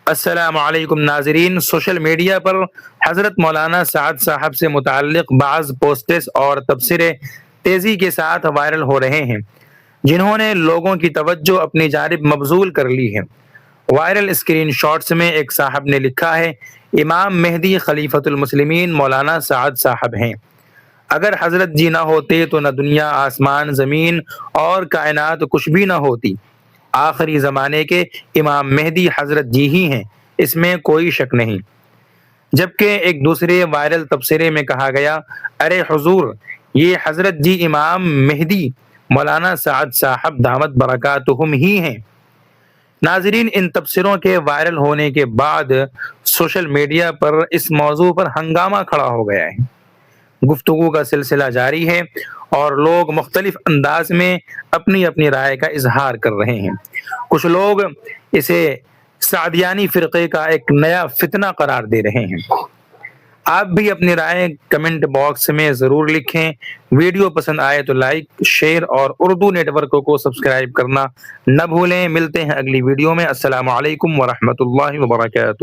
السلام علیکم ناظرین، سوشل میڈیا پر حضرت مولانا سعد صاحب سے متعلق بعض پوسٹس اور تبصرے تیزی کے ساتھ وائرل ہو رہے ہیں، جنہوں نے لوگوں کی توجہ اپنی جانب مبذول کر لی ہے۔ وائرل اسکرین شاٹس میں ایک صاحب نے لکھا ہے، امام مہدی خلیفۃ المسلمین مولانا سعد صاحب ہیں۔ اگر حضرت جی نہ ہوتے تو نہ دنیا، آسمان، زمین اور کائنات کچھ بھی نہ ہوتی۔ آخری زمانے کے امام مہدی حضرت جی ہی ہیں، اس میں کوئی شک نہیں۔ جبکہ ایک دوسرے وائرل تبصرے میں کہا گیا، ارے حضور، یہ حضرت جی امام مہدی مولانا سعد صاحب دامت برکاتہم ہی ہیں۔ ناظرین، ان تبصروں کے وائرل ہونے کے بعد سوشل میڈیا پر اس موضوع پر ہنگامہ کھڑا ہو گیا ہے۔ گفتگو کا سلسلہ جاری ہے اور لوگ مختلف انداز میں اپنی اپنی رائے کا اظہار کر رہے ہیں۔ کچھ لوگ اسے سعدیانی فرقے کا ایک نیا فتنہ قرار دے رہے ہیں۔ آپ بھی اپنی رائے کمنٹ باکس میں ضرور لکھیں۔ ویڈیو پسند آئے تو لائک، شیئر اور اردو نیٹ ورک کو سبسکرائب کرنا نہ بھولیں۔ ملتے ہیں اگلی ویڈیو میں۔ السلام علیکم ورحمۃ اللہ وبرکاتہ۔